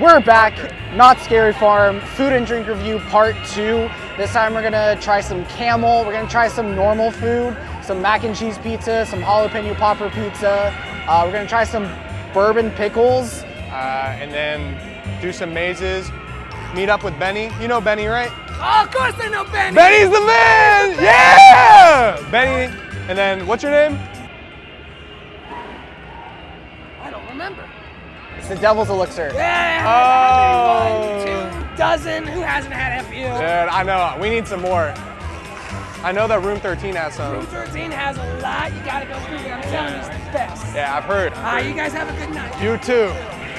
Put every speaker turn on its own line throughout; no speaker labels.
We're back, Not Scary Farm, food and drink review part 2. This time we're gonna try some Camel, we're gonna try some normal food, some mac and cheese pizza, some Jalapeño Popper pizza. We're gonna try some bourbon pickles.
And then do some mazes, meet up with Benny. You know Benny, right?
Oh, of course I know Benny!
Benny's the man! Yeah! Benny, and then what's your name?
I don't remember.
It's the Devil's Elixir.
Yeah!
Oh.
1, 2 dozen. Who hasn't had FU?
Dude, I know, we need some more. I know that Room 13 has some.
Room 13 has a lot. You gotta go through it. I'm telling you, it's the best.
Yeah, I've heard.
All right, you guys have a good night.
You too.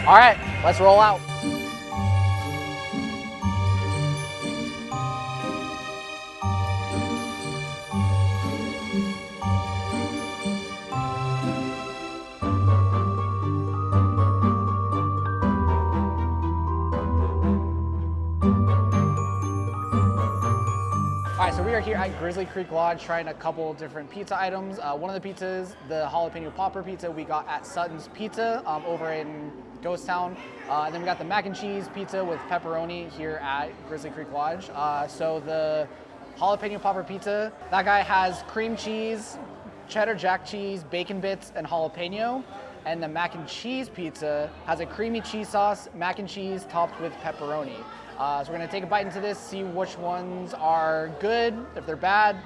All right, let's roll out. All right, so we are here at Grizzly Creek Lodge trying a couple different pizza items. One of the pizzas, the Jalapeño Popper pizza, we got at Sutton's Pizza over in Ghost Town. And then we got the mac and cheese pizza with pepperoni here at Grizzly Creek Lodge. So the Jalapeño Popper pizza, that guy has cream cheese, cheddar jack cheese, bacon bits, and jalapeno. And the mac and cheese pizza has a creamy cheese sauce, mac and cheese topped with pepperoni. So we're gonna take a bite into this, see which ones are good, if they're bad,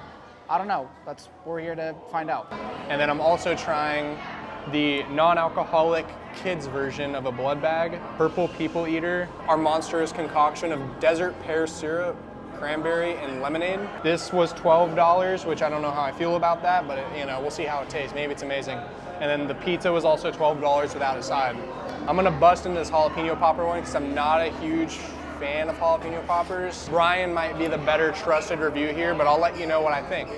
I don't know. That's what we're here to find out.
And then I'm also trying the non-alcoholic kids version of a blood bag, Purple People Eater, our monstrous concoction of desert pear syrup, cranberry, and lemonade. This was $12, which I don't know how I feel about that, but we'll see how it tastes. Maybe it's amazing. And then the pizza was also $12 without a side. I'm gonna bust into this Jalapeño Popper one because I'm not a huge fan of jalapeno poppers. Bryan might be the better trusted review here, but I'll let you know what I think.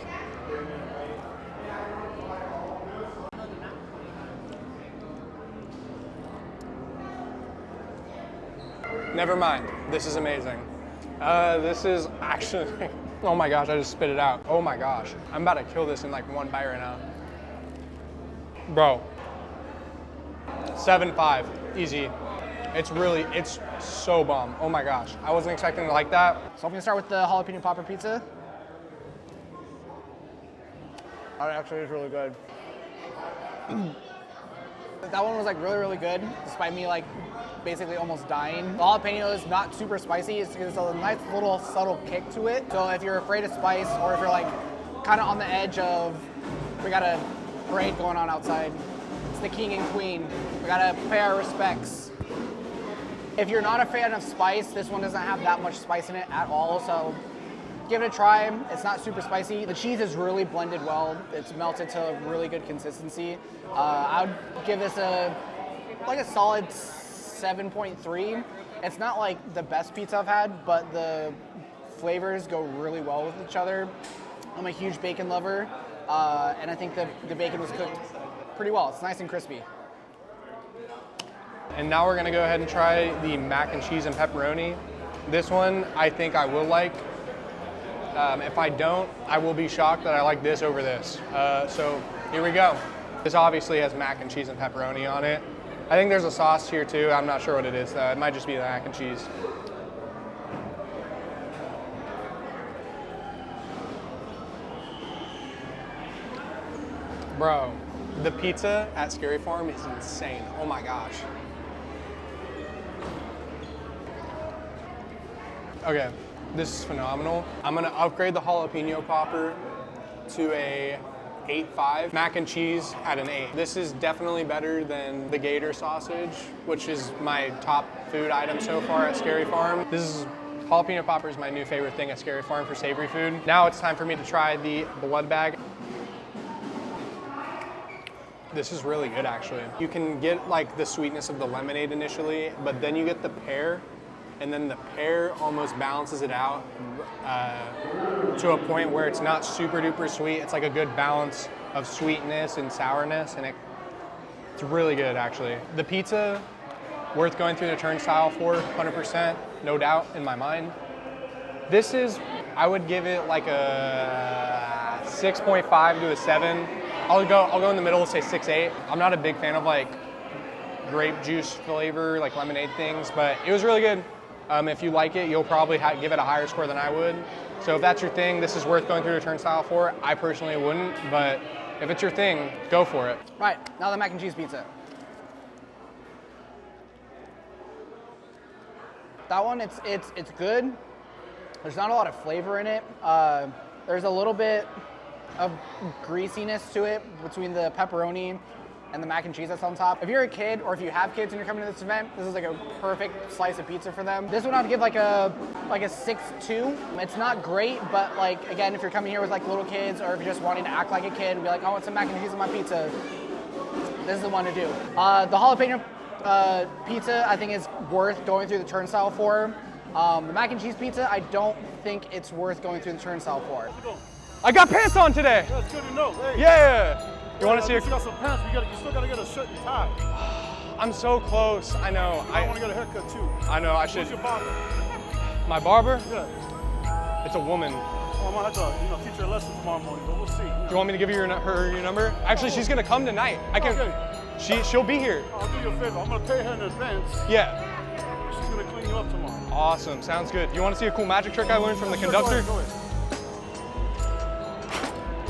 Never mind, this is amazing. This is actually, oh my gosh, I just spit it out. Oh my gosh, I'm about to kill this in like one bite right now. Bro, 7.5, easy. It's so bomb. Oh my gosh, I wasn't expecting to like that.
So I'm gonna start with the Jalapeño Popper pizza. That actually is really good. That one was like really good, despite me like basically almost dying. The jalapeno is not super spicy. It's a nice little subtle kick to it. So if you're afraid of spice, or if you're like kind of on the edge of, we got a parade going on outside. It's the king and queen. We gotta pay our respects. If you're not a fan of spice, this one doesn't have that much spice in it at all, so give it a try. It's not super spicy. The cheese is really blended well. It's melted to a really good consistency. I would give this a solid 7.3. It's not like the best pizza I've had, but the flavors go really well with each other. I'm a huge bacon lover, and I think the bacon was cooked pretty well. It's nice and crispy.
And now we're gonna go ahead and try the mac and cheese and pepperoni. This one I think I will like. If I don't, I will be shocked that I like this over this. So here we go. This obviously has mac and cheese and pepperoni on it. I think there's a sauce here too. I'm not sure what it is though. It might just be the mac and cheese. Bro, the pizza at Scary Farm is insane. Oh my gosh. Okay, this is phenomenal. I'm gonna upgrade the Jalapeño Popper to a 8.5. Mac and cheese at an 8. This is definitely better than the gator sausage, which is my top food item so far at Scary Farm. Jalapeño Popper is my new favorite thing at Scary Farm for savory food. Now it's time for me to try the blood bag. This is really good actually. You can get like the sweetness of the lemonade initially, but then you get the pear, and then the pear almost balances it out to a point where it's not super duper sweet. It's like a good balance of sweetness and sourness, and it's really good actually. The pizza, worth going through the turnstile for, 100%, no doubt in my mind. This is, I would give it like a 6.5 to a 7. I'll go in the middle and say 6.8. I'm not a big fan of like grape juice flavor, like lemonade things, but it was really good. If you like it, you'll probably give it a higher score than I would. So if that's your thing, this is worth going through the turnstile for. I personally wouldn't, but if it's your thing, go for it.
Right, now the mac and cheese pizza. That one, it's good. There's not a lot of flavor in it. There's a little bit of greasiness to it between the pepperoni and the mac and cheese that's on top. If you're a kid or if you have kids and you're coming to this event, this is like a perfect slice of pizza for them. This one I'd give like a 6.2. It's not great, but like, again, if you're coming here with like little kids or if you're just wanting to act like a kid and be like, I want some mac and cheese on my pizza, this is the one to do. The jalapeno pizza, I think is worth going through the turnstile for. The mac and cheese pizza, I don't think it's worth going through the turnstile for.
I got pants on today.
That's good to know. Hey.
Yeah. You want to see?
You got some pants. You still gotta get a shirt and tie.
I'm so close. I know.
I want to get a haircut too.
I know. I should.
Who's your barber?
My barber?
Yeah.
It's a woman.
Oh, I'm gonna have to, teach her a lesson tomorrow morning, but we'll see.
Do you want me to give you your number? Actually, she's gonna come tonight. I can.
Okay.
She'll be here.
I'll do you a favor. I'm gonna pay her in advance.
Yeah.
She's gonna clean you up tomorrow.
Awesome. Sounds good. You want to see a cool magic trick I learned from the conductor?
Go ahead.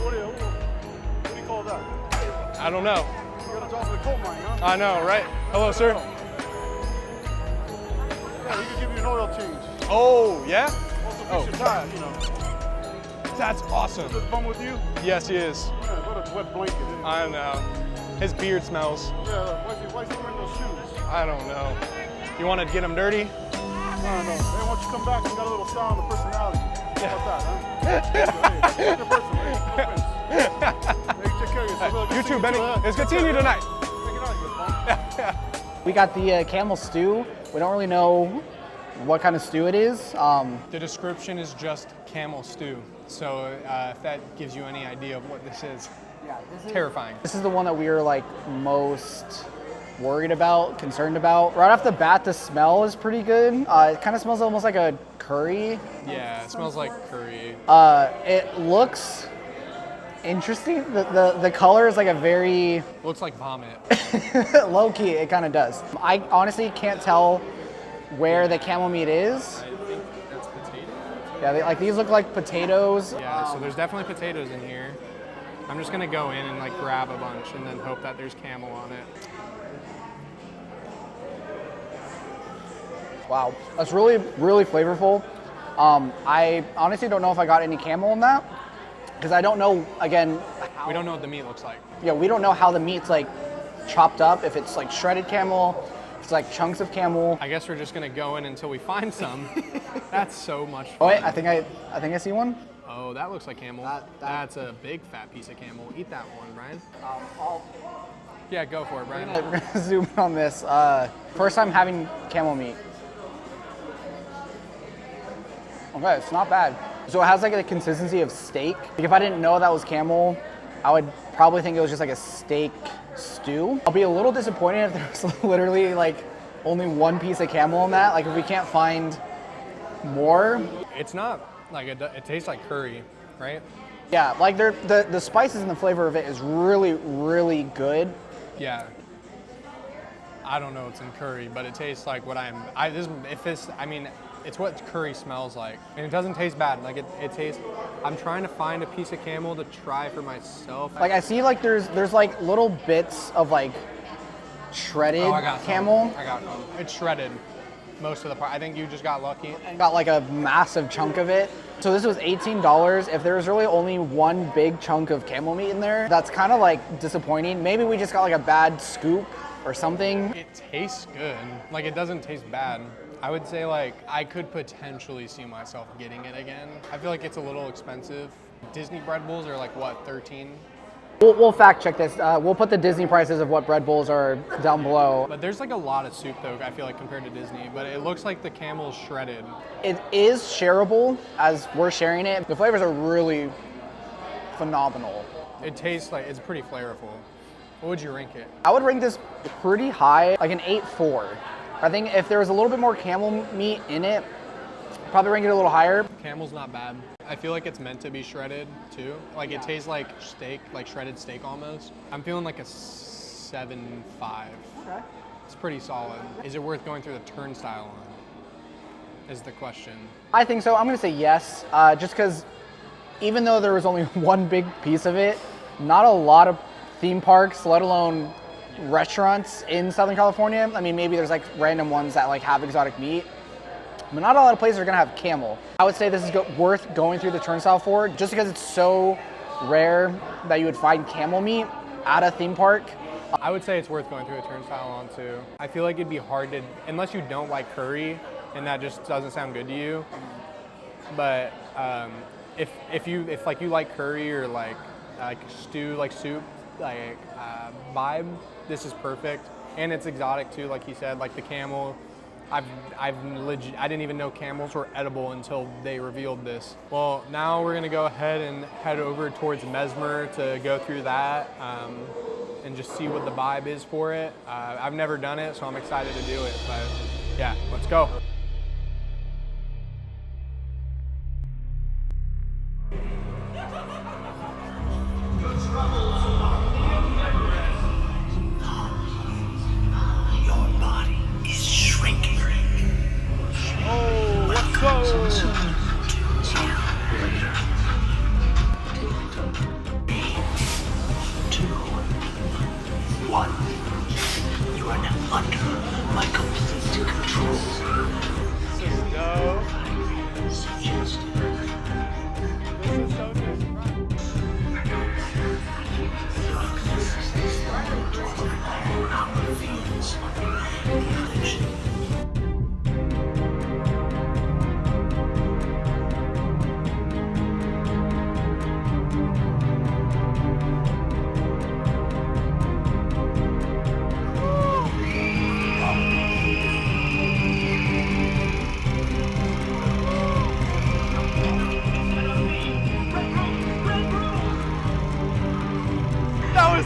What do you call that?
I don't know.
You got a job in the coal mine, huh?
I know, right? Hello, sir.
Yeah, he can give you an oil change.
Oh, yeah?
Also fix your tire,
That's awesome.
Is this bum with you?
Yes, he is.
Yeah, what a wet blanket.
I know. His beard smells.
Yeah, why is he wearing those shoes?
I don't know. You want to get him dirty?
I don't know. Hey, once you come back, you got a little style and a personality. How about that, huh? Hey, good person. Hey, no offense. Hey, take care of yourself.
You too, Benny. It's good seeing you tonight.
Take it out, you bum.
We got the camel stew. We don't really know what kind of stew it is.
The description is just camel stew. So if that gives you any idea of what this is, terrifying.
This is the one that we are like most worried about, concerned about. Right off the bat, the smell is pretty good. It kind of smells almost like a curry.
Yeah, it smells like curry.
It looks interesting. The color is like a very
Looks like vomit.
low key. It kind of does. I honestly can't tell where the camel meat is.
I think that's potato.
Yeah, these look like potatoes.
Yeah, so there's definitely potatoes in here. I'm just gonna go in and like grab a bunch and then hope that there's camel on it.
Wow, that's really, really flavorful. I honestly don't know if I got any camel in that because I don't know, again,
We don't know what the meat looks like.
yeah, we don't know how the meat's like chopped up, if it's like shredded camel, if it's like chunks of camel.
I guess we're just gonna go in until we find some. That's so much fun.
Oh wait, I think I see one.
Oh, that looks like camel. That's a big fat piece of camel. Eat that one, Brian. Yeah, go for it, Brian.
We're gonna zoom in on this. First time having camel meat. Okay, it's not bad. So it has like the consistency of steak. Like if I didn't know that was camel, I would probably think it was just like a steak stew. I'll be a little disappointed if there's literally like only one piece of camel in that. Like if we can't find more.
It's not like it tastes like curry, right?
Yeah, like the spices and the flavor of it is really, really good.
Yeah. I don't know what's in curry, but it tastes like what it's what curry smells like. And it doesn't taste bad. Like it tastes, I'm trying to find a piece of camel to try for myself.
Like I see like there's like little bits of like shredded
I got
camel.
some. I got some. It's shredded most of the part. I think you just got lucky.
And got like a massive chunk of it. So this was $18. If there was really only one big chunk of camel meat in there, that's kind of like disappointing. Maybe we just got like a bad scoop or something.
It tastes good. Like it doesn't taste bad. I would say like I could potentially see myself getting it again. I feel like it's a little expensive. Disney bread bowls are like what, 13?
We'll fact check this. We'll put the Disney prices of what bread bowls are down below.
But there's like a lot of soup though, I feel like compared to Disney, but it looks like the camel's shredded.
It is shareable as we're sharing it. The flavors are really phenomenal.
It tastes like, it's pretty flavorful. What would you rank it?
I would rank this pretty high, like an 8.4. I think if there was a little bit more camel meat in it, probably rank it a little higher.
Camel's not bad. I feel like it's meant to be shredded too. Like it tastes like steak, like shredded steak almost. I'm feeling like a 7.5.
Okay.
It's pretty solid. Is it worth going through the turnstile on? Is the question.
I think so. I'm gonna say yes, just because even though there was only one big piece of it, not a lot of theme parks, let alone restaurants in Southern California. I mean, maybe there's like random ones that like have exotic meat, but not a lot of places are gonna have camel. I would say this is worth going through the turnstile for, just because it's so rare that you would find camel meat at a theme park.
I would say it's worth going through a turnstile on too. I feel like it'd be hard to, unless you don't like curry and that just doesn't sound good to you. But if you like curry or like stew, like soup, like vibe, this is perfect. And it's exotic too, like he said, like the camel. I didn't even know camels were edible until they revealed this. Well, now we're gonna go ahead and head over towards Mesmer to go through that and just see what the vibe is for it. I've never done it, so I'm excited to do it, but yeah, let's go.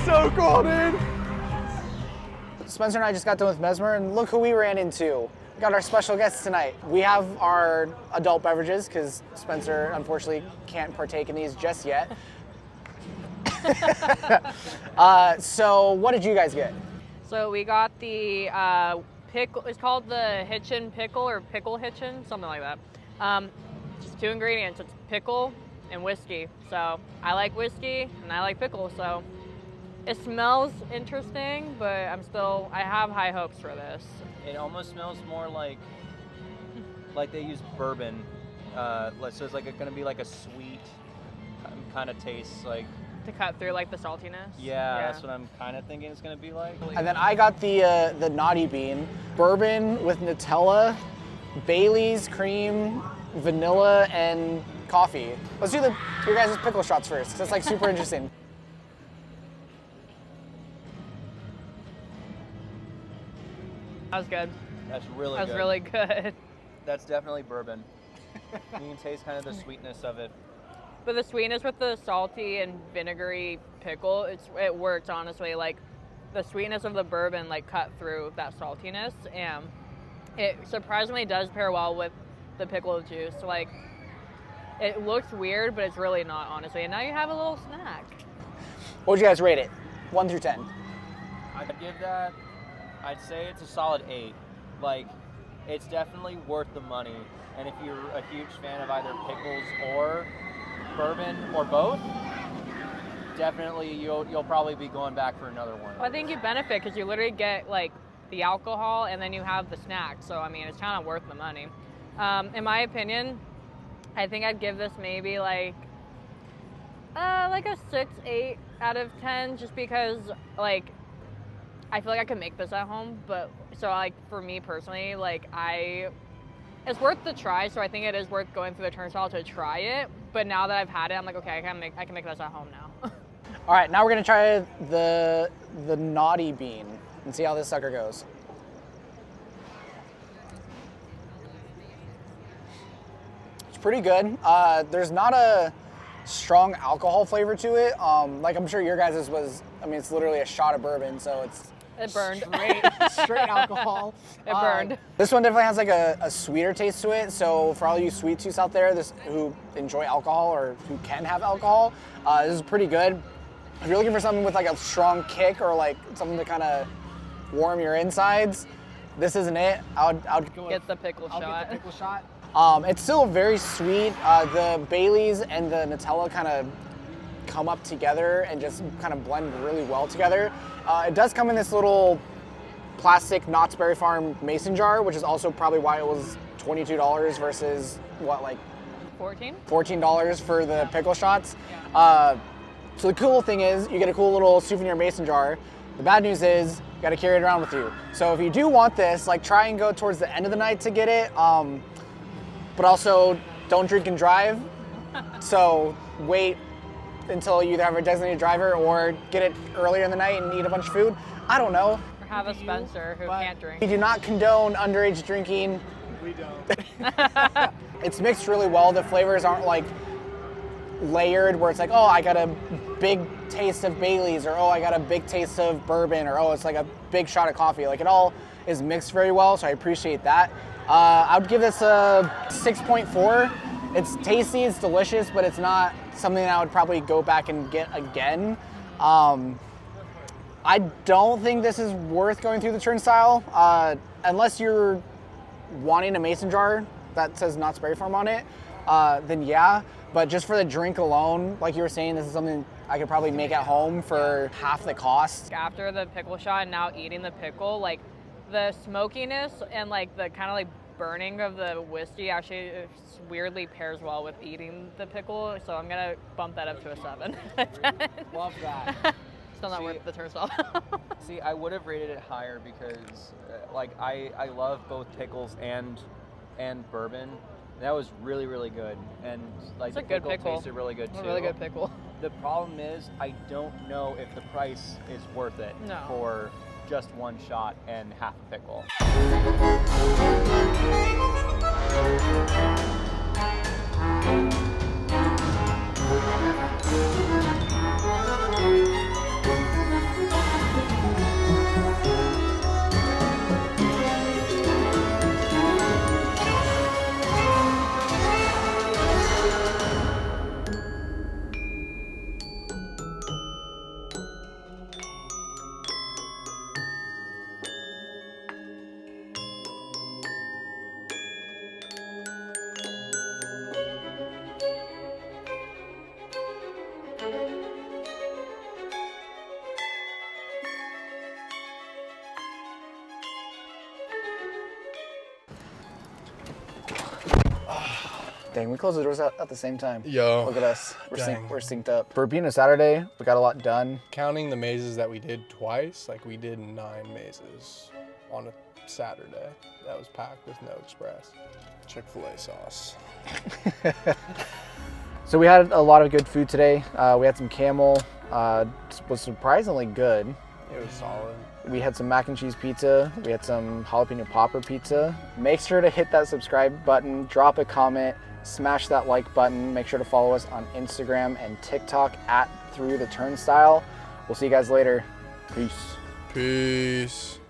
So cool, dude.
Spencer and I just got done with Mesmer, and look who we ran into. We got our special guests tonight. We have our adult beverages, because Spencer unfortunately can't partake in these just yet. So what did you guys get?
So we got the pickle, it's called the Hitchin Pickle or Pickle Hitchin, something like that. Just 2 ingredients, it's pickle and whiskey. So I like whiskey and I like pickle, so it smells interesting, but I have high hopes for this.
It almost smells more like they use bourbon. So it's like going to be like a sweet kind of taste, like
To cut through like the saltiness.
Yeah, that's what I'm kind of thinking it's going to be like.
And then I got the Knotty Bean, bourbon with Nutella, Bailey's cream, vanilla, and coffee. Let's do your guys' pickle shots first, because that's like super interesting.
That was good.
That's really good.
That was really good.
That's definitely bourbon. You can taste kind of the sweetness of it.
But the sweetness with the salty and vinegary pickle, it works honestly. Like the sweetness of the bourbon like cut through that saltiness, and it surprisingly does pair well with the pickle juice. Like it looks weird, but it's really not, honestly. And now you have a little snack.
What would you guys rate it? 1 through 10.
I'd give that, I'd say it's a solid 8. Like, it's definitely worth the money. And if you're a huge fan of either pickles or bourbon or both, definitely you'll probably be going back for another one.
I think you benefit because you literally get like the alcohol and then you have the snack. So I mean, it's kind of worth the money. In my opinion, I think I'd give this maybe like a 6-8 out of 10, just because like I feel like I could make this at home. But so like for me personally, like it's worth the try. So I think it is worth going through the turnstile to try it. But now that I've had it, I'm like, okay, I can make this at home now.
All right, now we're gonna try the Knotty Bean and see how this sucker goes. It's pretty good. There's not a strong alcohol flavor to it. Like I'm sure your guys' was, I mean, it's literally a shot of bourbon, so
It burned.
Straight alcohol.
It burned.
This one definitely has like a sweeter taste to it. So for all you sweet tooths out there who enjoy alcohol or who can have alcohol, this is pretty good. If you're looking for something with like a strong kick or like something to kind of warm your insides, this isn't it. I would go
Get the pickle
I'll
shot.
get the pickle shot. It's still very sweet. The Baileys and the Nutella kind of come up together and just kind of blend really well together. It does come in this little plastic Knott's Berry Farm mason jar, which is also probably why it was $22 versus what, like
14?
$14 for the pickle shots. So the cool thing is you get a cool little souvenir mason jar. The bad news is you got to carry it around with you. So if you do want this, like try and go towards the end of the night to get it. But also don't drink and drive. So wait until you either have a designated driver or get it earlier in the night and eat a bunch of food. I don't know.
Or have a Spencer who can't drink.
We do not condone underage drinking.
We don't.
It's mixed really well. The flavors aren't like layered where it's like, oh, I got a big taste of Bailey's, or oh, I got a big taste of bourbon, or oh, it's like a big shot of coffee. Like it all is mixed very well, so I appreciate that. I would give this a 6.4. It's tasty, it's delicious, but it's not something I would probably go back and get again. I don't think this is worth going through the turnstile, unless you're wanting a mason jar that says Knott's Berry Farm on it, then yeah. But just for the drink alone, like you were saying, this is something I could probably make at home for half the cost.
After the pickle shot and now eating the pickle, like the smokiness and like the kind of like burning of the whiskey actually weirdly pairs well with eating the pickle. So I'm gonna bump that up to a 7.
Love that.
Still not worth the turnstile.
See, I would have rated it higher because, like, I love both pickles and bourbon. That was really, really good, and like
It's a
the
good
pickle
pickle.
tasted really good too.
A really good pickle.
The problem is, I don't know if the price is worth it
No.
for just one shot and half a pickle.
Dang, we closed the doors at the same time.
Yo.
Look at us. We're
Dang.
synced up. For being a Saturday, we got a lot done.
Counting the mazes that we did twice, like we did 9 mazes on a Saturday. That was packed with no express. Chick-fil-A sauce.
So we had a lot of good food today. We had some Camel, was surprisingly good.
It was solid.
We had some mac and cheese pizza. We had some Jalapeño Popper pizza. Make sure to hit that subscribe button, drop a comment, smash that like button. Make sure to follow us on Instagram and TikTok @ThroughTheTurnstile. We'll see you guys later. Peace.
Peace.